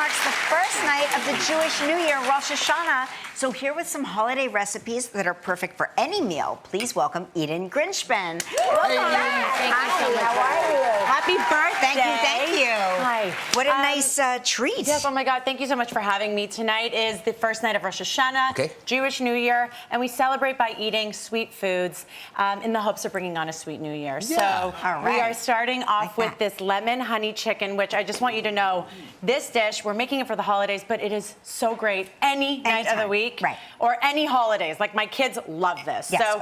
marks the first night of the Jewish New Year, Rosh Hashanah. So here with some holiday recipes that are perfect for any meal, please welcome Grinsphan. Welcome back. Thank you so much. How are you? Happy birthday. Thank you. Hi. What a nice treat. Yes, oh my God, thank you so much for having me. Tonight is the first night of Rosh Hashanah, Jewish New Year, and we celebrate by eating sweet foods in the hopes of bringing on a sweet New Year. Yeah. So we are starting off with this lemon honey chicken, which I just want you to know, this dish, we're making it for the holidays, but it is so great any night of the week or any holidays. Like my kids love this. Yes. So,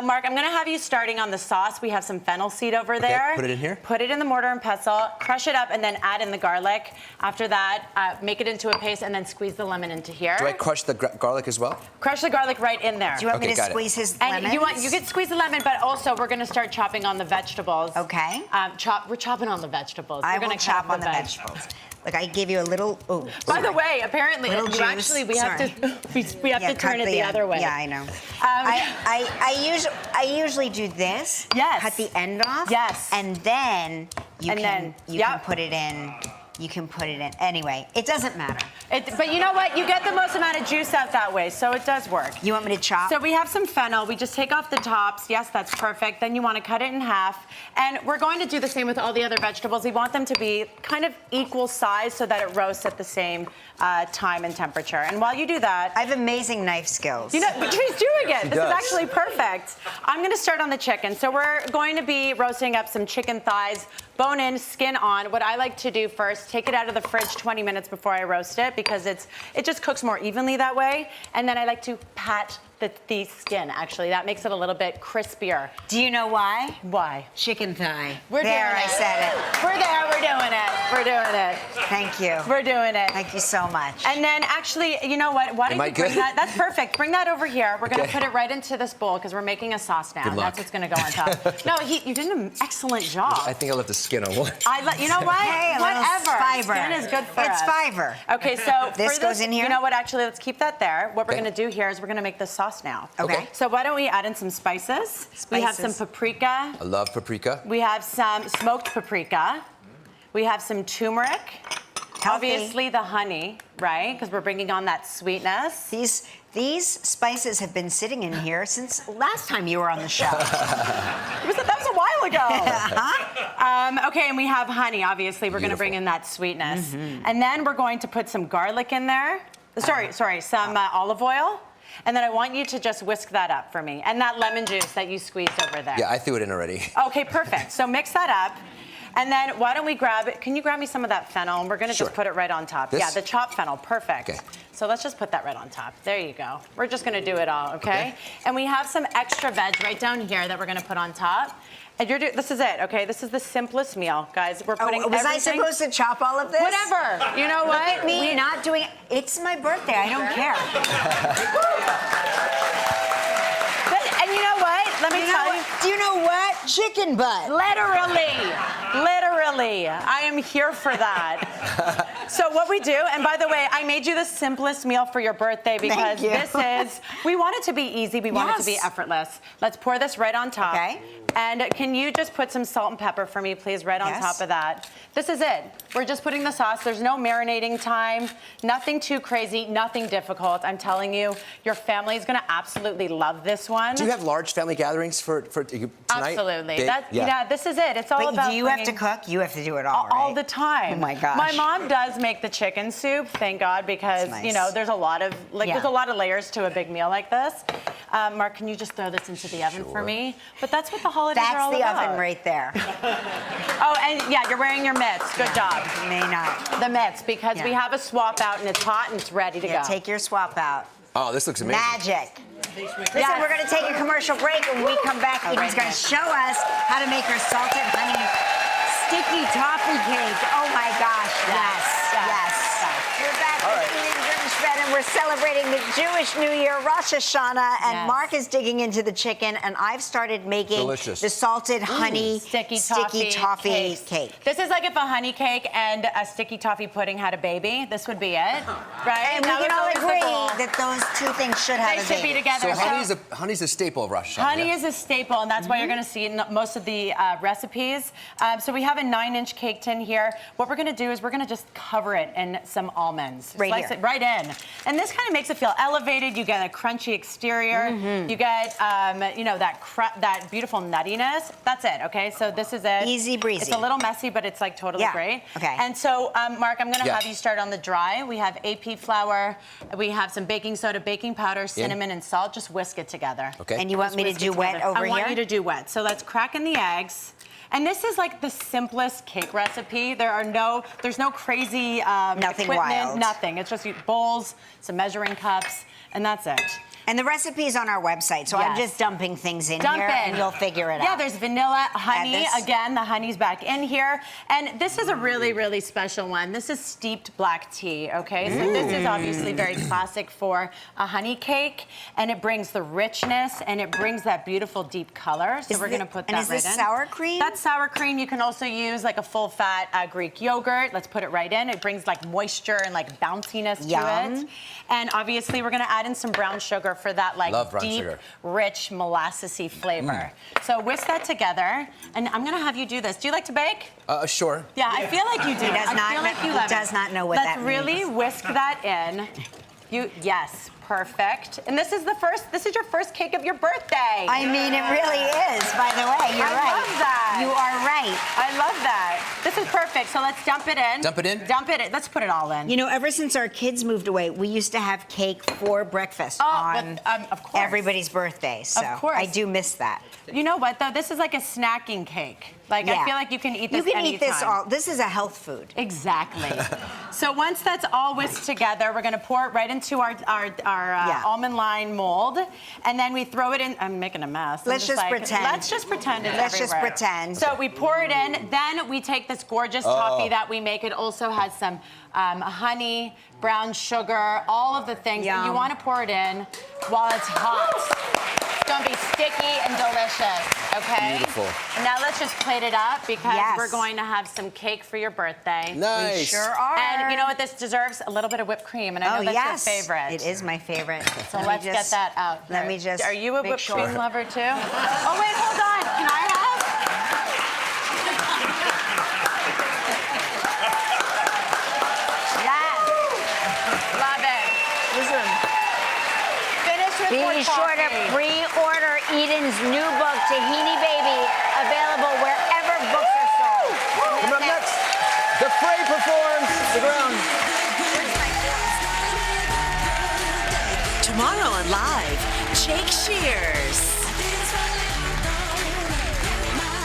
Mark, I'm gonna have you starting on the sauce. We have some fennel seed over there. Put it in here. Put it in the mortar and pestle, crush it up, and then add in the garlic. After that, make it into a paste and then squeeze the lemon into here. Do I crush the garlic as well? Crush the garlic right in there. Do you want me to squeeze his lemon? And you can squeeze the lemon, but also we're gonna start chopping on the vegetables. Okay. We're chopping on the vegetables. I will chop on the vegetables. Look, I gave you a little. Oh, by the way, apparently, we have to turn it the other way. Yeah, I know. I usually do this. Yes. Cut the end off. Yes. And then you can put it in. You can put it in. Anyway, it doesn't matter. But you know what? You get the most amount of juice out that way, so it does work. You want me to chop? So we have some fennel. We just take off the tops. Yes, that's perfect. Then you want to cut it in half. And we're going to do the same with all the other vegetables. We want them to be kind of equal size so that it roasts at the same time and temperature. And while you do that... I have amazing knife skills. You know, she's doing it. This is actually perfect. I'm going to start on the chicken. So we're going to be roasting up some chicken thighs, bone in, skin on. What I like to do first, take it out of the fridge 20 minutes before I roast it because it just cooks more evenly that way. And then I like to pat the skin, actually. That makes it a little bit crispier. Do you know why? Why? Chicken thigh. We're doing it. I said it. We're there, we're doing it. We're doing it. Thank you. We're doing it. Thank you so much. And then actually, you know what? Why don't you bring that? That's perfect. Bring that over here. We're gonna put it right into this bowl because we're making a sauce now. Good luck. That's what's gonna go on top. No, you did an excellent job. I think I left the skin on one. You know what? Hey, whatever. Fiber. Skin is good for It's us. fiber. Okay, so this goes in here? You know what? Actually, let's keep that there. What we're gonna do here is we're gonna make this sauce now. Okay. So why don't we add in some spices? We have some paprika. I love paprika. We have some smoked paprika. We have some turmeric. Obviously the honey, right? Because we're bringing on that sweetness. These spices have been sitting in here since last time you were on the show. That was a while ago. Okay, and we have honey, obviously. We're going to bring in that sweetness. And then we're going to put some garlic in there. Sorry, some olive oil. And then I want you to just whisk that up for me. And that lemon juice that you squeezed over there. Yeah, I threw it in already. Okay, perfect. So mix that up. And then why don't we grab it? Can you grab me some of that fennel? And we're going to just put it right on top. This? Yeah, the chopped fennel. Perfect. Okay. So let's just put that right on top. There you go. We're just going to do it all, okay? And we have some extra veg right down here that we're going to put on top. And this is it, okay? This is the simplest meal, guys. We're putting was I supposed to chop all of this? Whatever. You know what? Look at me not doing it. It's my birthday. I don't care. And you know what? Let me tell you. Do you know what? Chicken butt. Literally. I am here for that. So what we do, and by the way, I made you the simplest meal for your birthday because we want it to be easy. We want it to be effortless. Let's pour this right on top. Okay. And can you just put some salt and pepper for me, please, right on top of that? This is it. We're just putting the sauce. There's no marinating time. Nothing too crazy, nothing difficult. I'm telling you, your family is going to absolutely love this one. Do you have large family gatherings for tonight? Absolutely. This is it. It's all about. Do you have to cook? You have to do it all, right? All the time. Oh my gosh. My mom does make the chicken soup, thank God, because you know there's a lot of there's a lot of layers to a big meal like this. Mark, can you just throw this into the oven for me? But that's what the holidays are all about. That's the oven right there. Oh, and yeah, you're wearing your mitts. Good job. May not. The mitts, because we have a swap out and it's hot and it's ready to go. Take your swap out. Oh, this looks amazing. Magic. Listen, we're going to take a commercial break. When we come back, Eden's going to show us how to make her salted honey sticky toffee cake. Oh my gosh, yes. We're back with Grinsphan, and we're celebrating the Jewish New Year, Rosh Hashanah, and Yes. Mark is digging into the chicken, and I've started making Delicious. the salted honey sticky toffee cakes. cake. This is like if a honey cake and a sticky toffee pudding had a baby. This would be it, right? And That we can was all always the agree goal. that those two things should have They a should be baby. together. So honey's a staple of Rosh Hashanah. Honey yeah? is a staple, and that's why you're going to see it in most of the recipes. So we have a 9-inch cake tin here. What we're going to do is we're going to just cover it in some almonds. Right Slice here. it right in. And this kind of makes it feel elevated. You get a crunchy exterior. You get, you know, that beautiful nuttiness. That's it, okay? So this is it. Easy breezy. It's a little messy, but it's like totally Yeah, great. okay. And so, Mark, I'm going to Yeah. have you start on the dry. We have AP flour. We have some baking soda, baking powder, cinnamon, and salt. Just whisk it together. Okay. And you want me to Whisk do it wet together. over I want here? you to do wet. So let's crack in the eggs. And this is like the simplest cake recipe. There's no crazy Nothing equipment, wild. nothing. It's just bowls, some measuring cups, and that's it. And the recipe is on our website, so I'm Yes. just dumping things in Dump here, in. and you'll figure it out. Yeah, there's vanilla, honey. this. Again, the honey's back in here. And this is a really, really special one. This is steeped black tea, okay? So this is obviously very classic for a honey cake, and it brings the richness, and it brings that beautiful deep color. So we're gonna put that right in. And is this sour cream? That's sour cream. You can also use like a full-fat Greek yogurt. Let's put it right in. It brings like moisture and like bounciness to Yum. it. And obviously, we're gonna add in some brown sugar for that like Love brown deep, sugar. rich molassesy flavor. So whisk that together, and I'm gonna have you do this. Do you like to bake? Sure. Yeah, I feel like you do. He does I not feel like know- you he love does it. not know what Let's that really means. whisk that in. Yes, perfect. And this is your first cake of your birthday. I mean, it really is, by the way. You're I right. love that. You are right. I love that. This is perfect. So let's dump it in. Dump it in? Dump it in. Let's put it all in. You know, ever since our kids moved away, we used to have cake for breakfast on of course. everybody's birthday. So course. I do miss that. You know what though? This is like a snacking cake. Like I feel like you can eat this You can eat this anytime. all. This is a health food. Exactly. So once that's all whisked together, we're gonna pour it right into our almond line mold, and then we throw it in. I'm making a mess. I'm Let's just pretend. Let's just pretend it's Let's just everywhere. pretend. So we pour it in. Then we take this gorgeous toffee that we make. It also has some honey, brown sugar, all of the things. Yum. You want to pour it in while it's hot. It's gonna be sticky and delicious, okay? Beautiful. And now let's just plate it up because Yes. we're going to have some cake for your birthday. Nice. We sure are. And you know what this deserves? A little bit of whipped cream, and I know that's yes. your favorite. It is my favorite. So let's get that out. Let Here. me just Are you a make whipped sure. cream lover too? Oh wait, hold on. Can I have? Yes. Love it. Listen. Finish with more Be sure to coffee. pre-order Eden's new book, Tahini Baby, available wherever books are sold. Coming up next, the Fray performs. Stick around. Tomorrow on Live, Jake Shears.